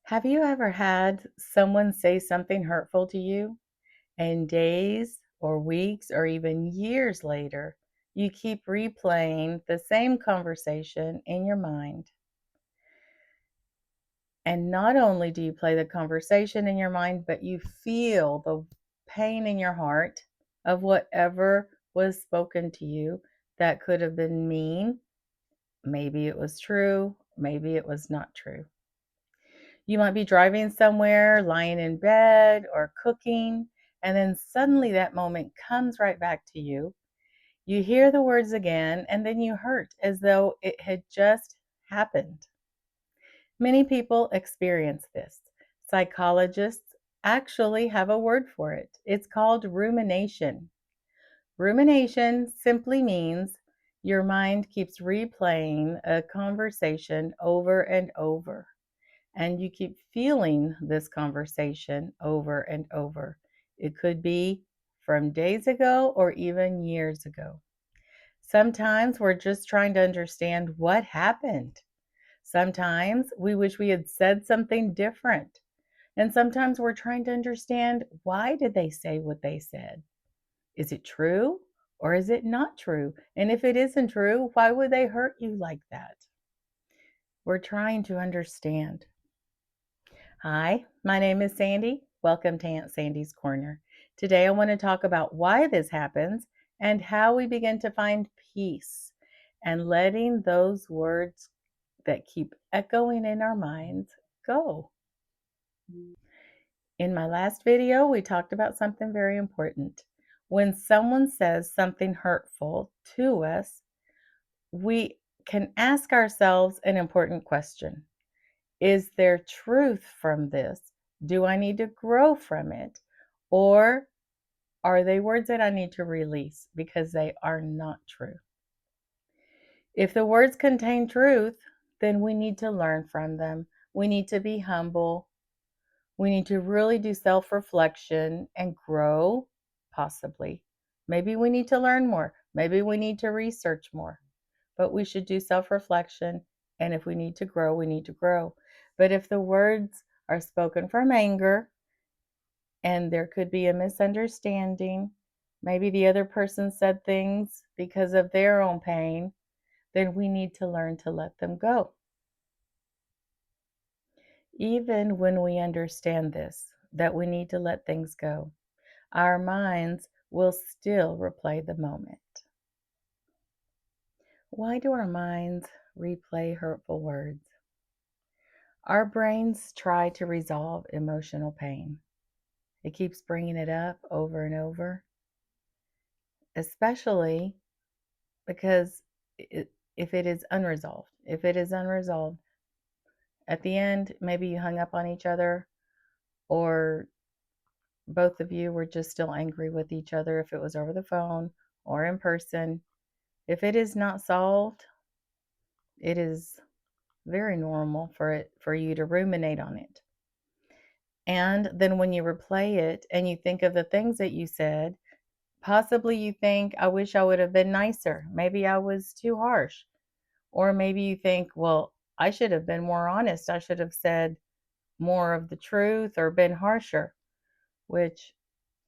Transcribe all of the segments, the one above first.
Have you ever had someone say something hurtful to you, and days or weeks or even years later, you keep replaying the same conversation in your mind? And not only do you play the conversation in your mind, but you feel the pain in your heart of whatever was spoken to you that could have been mean. Maybe it was true, maybe it was not true. You might be driving somewhere, lying in bed, or cooking, and then suddenly that moment comes right back to you. You hear the words again, and then you hurt as though it had just happened. Many people experience this. Psychologists actually have a word for it. It's called rumination. Rumination simply means your mind keeps replaying a conversation over and over, and you keep feeling this conversation over and over. It could be from days ago or even years ago. Sometimes we're just trying to understand what happened. Sometimes we wish we had said something different. And sometimes we're trying to understand, why did they say what they said? Is it true or is it not true? And if it isn't true, why would they hurt you like that? We're trying to understand. Hi, my name is Sandy. Welcome to Aunt Sandy's Corner. Today I want to talk about why this happens and how we begin to find peace and letting those words that keep echoing in our minds go. In my last video, we talked about something very important. When someone says something hurtful to us, we can ask ourselves an important question. Is there truth from this? Do I need to grow from it? Or are they words that I need to release because they are not true? If the words contain truth, then we need to learn from them. We need to be humble. We need to really do self-reflection and grow, possibly. Maybe we need to learn more. Maybe we need to research more. But we should do self-reflection, and if we need to grow, we need to grow. But if the words are spoken from anger and there could be a misunderstanding, maybe the other person said things because of their own pain, then we need to learn to let them go. Even when we understand this, that we need to let things go, our minds will still replay the moment. Why do our minds replay hurtful words? Our brains try to resolve emotional pain. It keeps bringing it up over and over, especially because if it is unresolved. If it is unresolved, at the end, maybe you hung up on each other, or both of you were just still angry with each other if it was over the phone or in person. If it is not solved, it is very normal for you to ruminate on it. And then when you replay it and you think of the things that you said, possibly you think, I wish I would have been nicer. Maybe I was too harsh. Or maybe you think, well, I should have been more honest. I should have said more of the truth or been harsher, which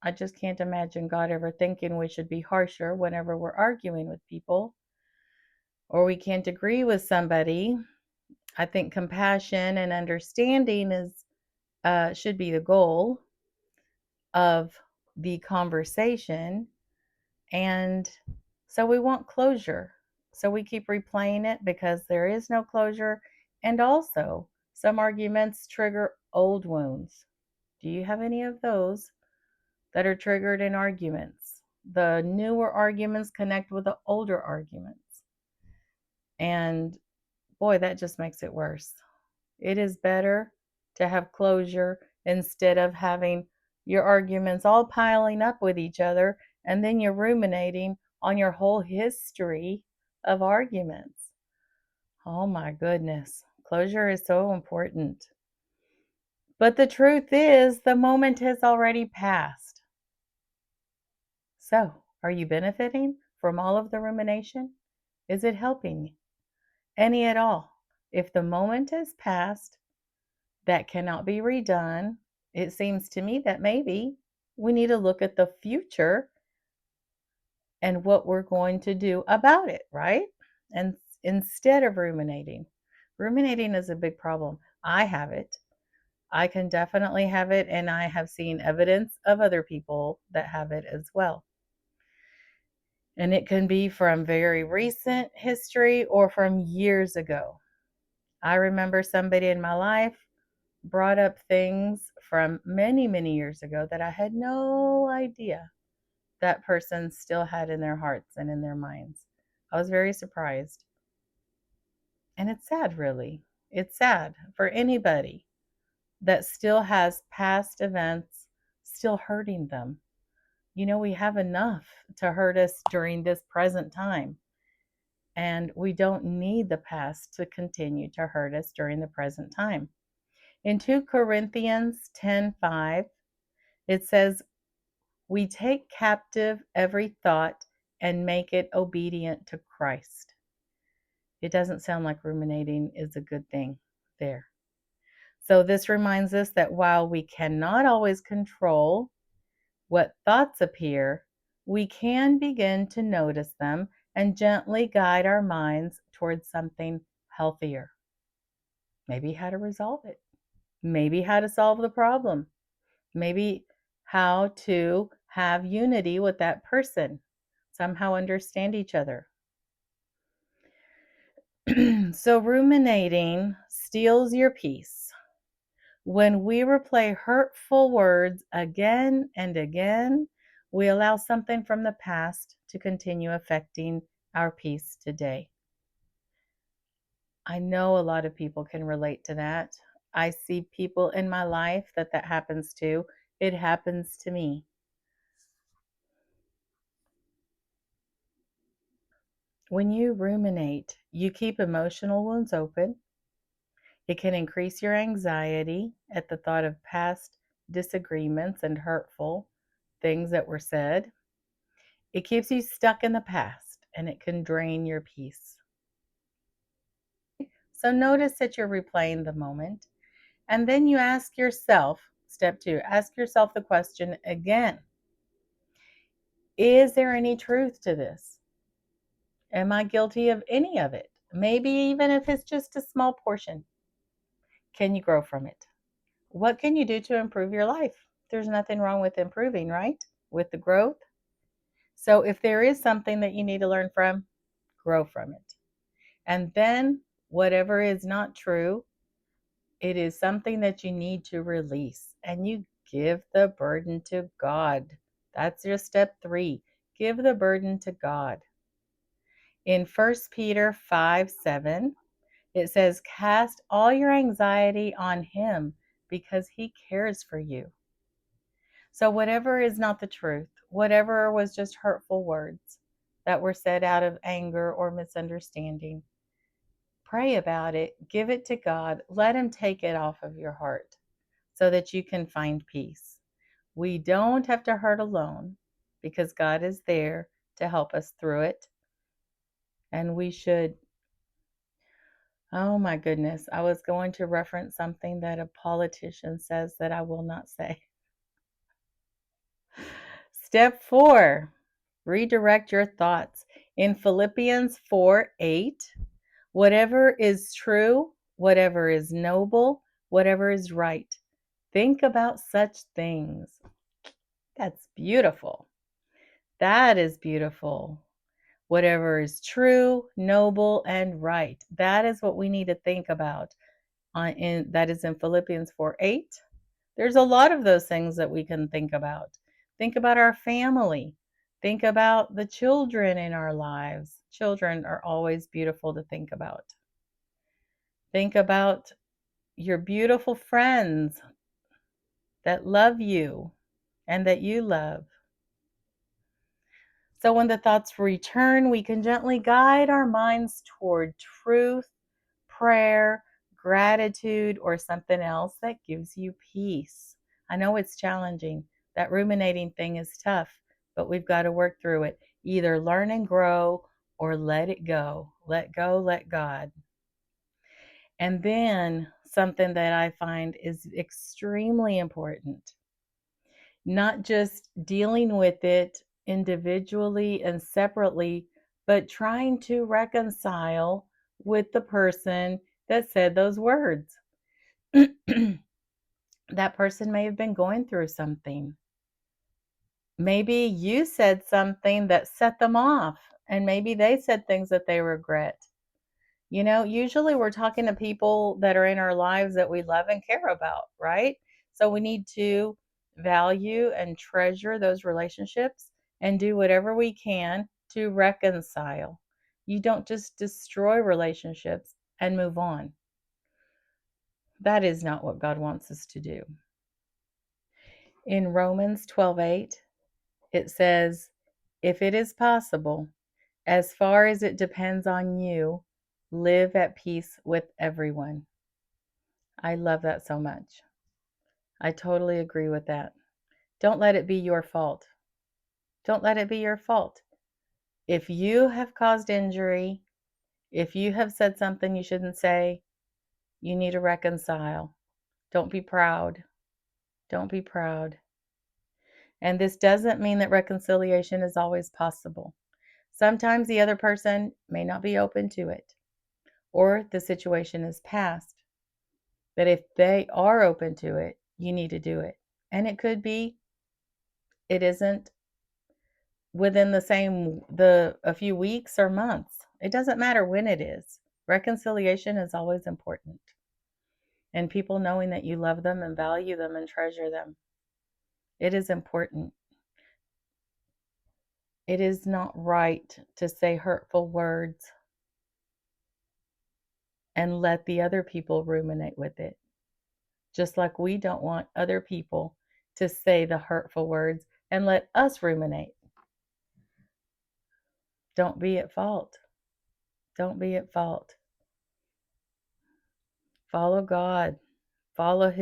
I just can't imagine God ever thinking we should be harsher whenever we're arguing with people or we can't agree with somebody. I think compassion and understanding should be the goal of the conversation. And so we want closure. So we keep replaying it because there is no closure. And also, some arguments trigger old wounds. Do you have any of those that are triggered in arguments? The newer arguments connect with the older arguments. And boy, that just makes it worse. It is better to have closure instead of having your arguments all piling up with each other, and then you're ruminating on your whole history of arguments. Oh my goodness. Closure is so important. But the truth is, the moment has already passed. So, are you benefiting from all of the rumination? Is it helping any at all? If the moment has passed, that cannot be redone. It seems to me that maybe we need to look at the future and what we're going to do about it, right? And instead of ruminating, ruminating is a big problem. I have it. I can definitely have it, and I have seen evidence of other people that have it as well. And it can be from very recent history or from years ago. I remember somebody in my life brought up things from many, many years ago that I had no idea that person still had in their hearts and in their minds. I was very surprised. And it's sad, really. It's sad for anybody that still has past events still hurting them. We have enough to hurt us during this present time. And we don't need the past to continue to hurt us during the present time. In 2 Corinthians 10:5, it says, "We take captive every thought and make it obedient to Christ." It doesn't sound like ruminating is a good thing there. So this reminds us that while we cannot always control what thoughts appear, we can begin to notice them and gently guide our minds towards something healthier. Maybe how to resolve it. Maybe how to solve the problem. Maybe how to have unity with that person. Somehow understand each other. So ruminating steals your peace. When we replay hurtful words again and again, we allow something from the past to continue affecting our peace today. I know a lot of people can relate to that. I see people in my life that happens to. It happens to me. When you ruminate, you keep emotional wounds open. It can increase your anxiety at the thought of past disagreements and hurtful things that were said. It keeps you stuck in the past and it can drain your peace. So notice that you're replaying the moment. And then you ask yourself, step 2, ask yourself the question again. Is there any truth to this? Am I guilty of any of it? Maybe even if it's just a small portion. Can you grow from it? What can you do to improve your life? There's nothing wrong with improving, right? With the growth. So if there is something that you need to learn from, grow from it. And then whatever is not true, it is something that you need to release. And you give the burden to God. That's your step 3. Give the burden to God. In 1 Peter 5:7, it says, "Cast all your anxiety on him because he cares for you." So whatever is not the truth, whatever was just hurtful words that were said out of anger or misunderstanding, pray about it, give it to God, let him take it off of your heart so that you can find peace. We don't have to hurt alone because God is there to help us through it. And we should, oh my goodness, I was going to reference something that a politician says that I will not say. Step 4, redirect your thoughts. In Philippians 4:8, whatever is true, whatever is noble, whatever is right, think about such things. That's beautiful. That is beautiful. Whatever is true, noble, and right. That is what we need to think about. That is in Philippians 4:8. There's a lot of those things that we can think about. Think about our family. Think about the children in our lives. Children are always beautiful to think about. Think about your beautiful friends that love you and that you love. So when the thoughts return, we can gently guide our minds toward truth, prayer, gratitude, or something else that gives you peace. I know it's challenging. That ruminating thing is tough, but we've got to work through it. Either learn and grow or let it go. Let go, let God. And then something that I find is extremely important. Not just dealing with it individually and separately, but trying to reconcile with the person that said those words. That person may have been going through something. Maybe you said something that set them off, and maybe they said things that they regret. Usually we're talking to people that are in our lives that we love and care about, right? So we need to value and treasure those relationships and do whatever we can to reconcile. You don't just destroy relationships and move on. That is not what God wants us to do. In Romans 12:8, it says, "If it is possible, as far as it depends on you, live at peace with everyone." I love that so much. I totally agree with that. Don't let it be your fault. Don't let it be your fault. If you have caused injury, if you have said something you shouldn't say, you need to reconcile. Don't be proud. Don't be proud. And this doesn't mean that reconciliation is always possible. Sometimes the other person may not be open to it, or the situation is past. But if they are open to it, you need to do it. And it could be it isn't within a few weeks or months. It doesn't matter when it is. Reconciliation is always important. And people knowing that you love them and value them and treasure them. It is important. It is not right to say hurtful words and let the other people ruminate with it. Just like we don't want other people to say the hurtful words and let us ruminate. Don't be at fault. Don't be at fault. Follow God. Follow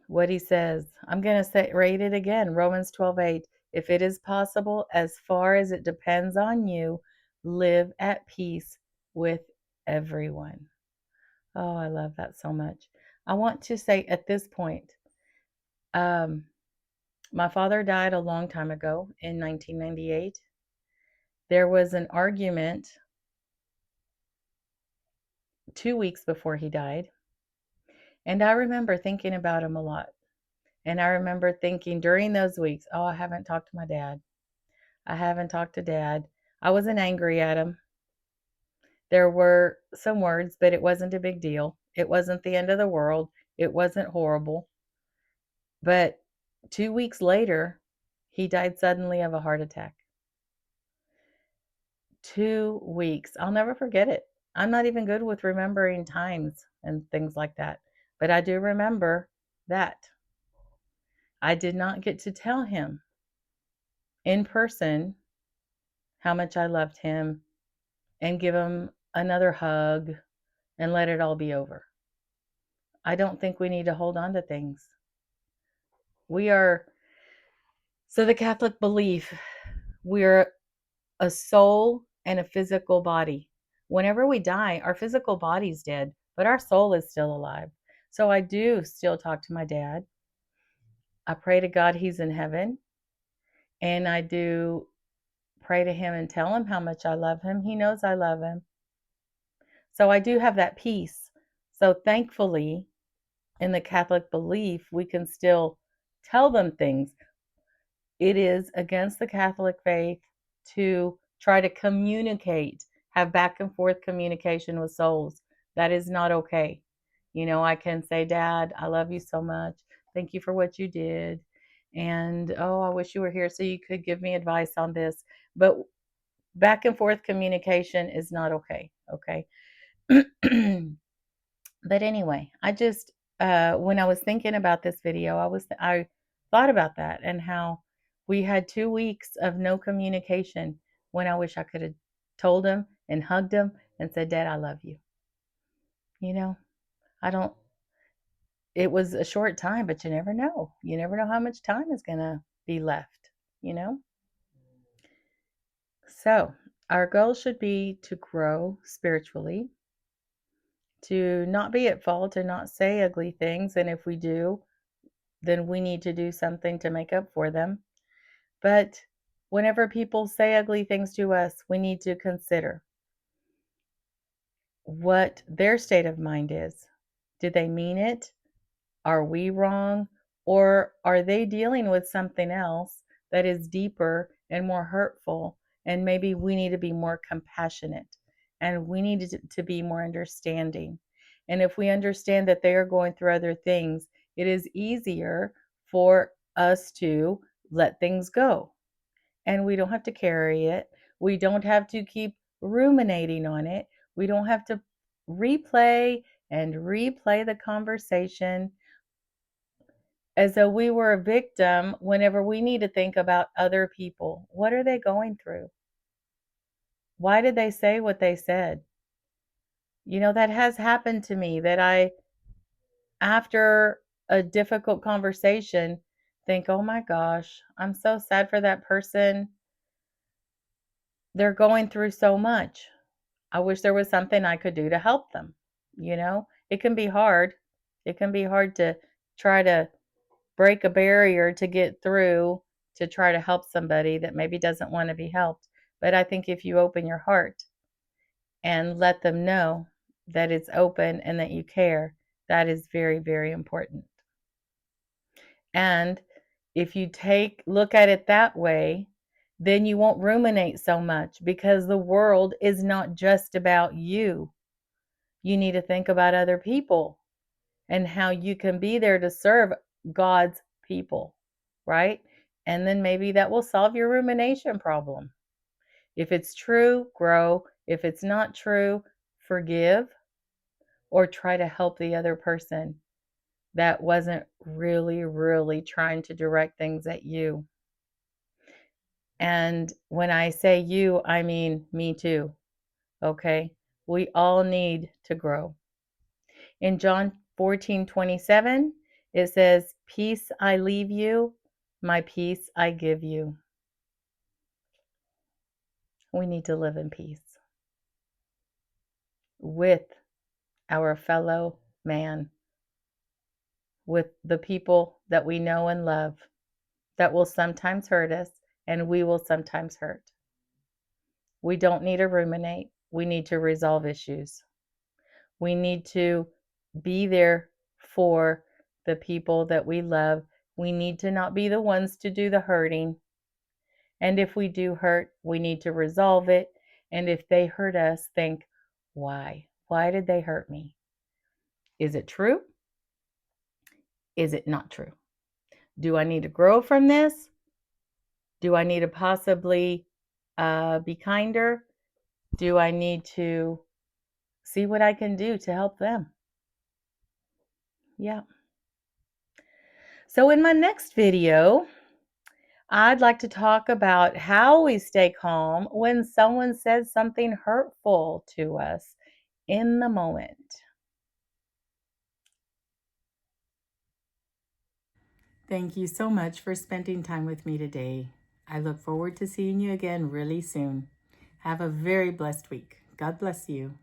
what he says. I'm going to read it again. Romans 12:8. If it is possible, as far as it depends on you, live at peace with everyone. Oh, I love that so much. I want to say at this point, my father died a long time ago in 1998. There was an argument 2 weeks before he died. And I remember thinking about him a lot. And I remember thinking during those weeks, oh, I haven't talked to my dad. I haven't talked to dad. I wasn't angry at him. There were some words, but it wasn't a big deal. It wasn't the end of the world. It wasn't horrible. But 2 weeks later, he died suddenly of a heart attack. 2 weeks. I'll never forget it. I'm not even good with remembering times and things like that. But I do remember that. I did not get to tell him in person how much I loved him and give him another hug and let it all be over. I don't think we need to hold on to things. So the Catholic belief, we're a soul and a physical body. Whenever we die, our physical body's dead, but our soul is still alive. So I do still talk to my dad. I pray to God he's in heaven. And I do pray to him and tell him how much I love him. He knows I love him. So I do have that peace. So thankfully, in the Catholic belief, we can still tell them things. It is against the Catholic faith to try to communicate, have back and forth communication with souls. That is not okay. I can say, Dad, I love you so much. Thank you for what you did. And, oh, I wish you were here so you could give me advice on this. But back and forth communication is not okay. Okay. But anyway, I just when I was thinking about this video, I thought about that and how we had 2 weeks of no communication when I wish I could have told him and hugged him and said, Dad, I love you. I don't it was a short time, but you never know. You never know how much time is gonna be left, you know? So our goal should be to grow spiritually, to not be at fault and not say ugly things. And if we do, then we need to do something to make up for them. But whenever people say ugly things to us, we need to consider what their state of mind is. Did they mean it? Are we wrong? Or are they dealing with something else that is deeper and more hurtful? And maybe we need to be more compassionate and we need to be more understanding. And if we understand that they are going through other things, it is easier for us to let things go. And we don't have to carry it. We don't have to keep ruminating on it. We don't have to replay and replay the conversation as though we were a victim whenever we need to think about other people. What are they going through? Why did they say what they said? That has happened to me that after a difficult conversation, think, oh my gosh, I'm so sad for that person. They're going through so much. I wish there was something I could do to help them. It can be hard. It can be hard to try to break a barrier to get through to try to help somebody that maybe doesn't want to be helped. But I think if you open your heart and let them know that it's open and that you care, that is very, very important. And if you look at it that way, then you won't ruminate so much because the world is not just about you. You need to think about other people and how you can be there to serve God's people, right? And then maybe that will solve your rumination problem. If it's true, grow. If it's not true, forgive or try to help the other person that wasn't really, really trying to direct things at you. And when I say you, I mean me too. Okay? We all need to grow. In John 14:27, it says, "Peace I leave you, my peace I give you." We need to live in peace with our fellow man, with the people that we know and love that will sometimes hurt us and we will sometimes hurt. We don't need to ruminate. We need to resolve issues. We need to be there for the people that we love. We need to not be the ones to do the hurting. And if we do hurt, we need to resolve it. And if they hurt us, think, why? Why did they hurt me? Is it true? Is it not true? Do I need to grow from this? Do I need to possibly be kinder? Do I need to see what I can do to help them? Yeah. So in my next video, I'd like to talk about how we stay calm when someone says something hurtful to us in the moment. Thank you so much for spending time with me today. I look forward to seeing you again really soon. Have a very blessed week. God bless you.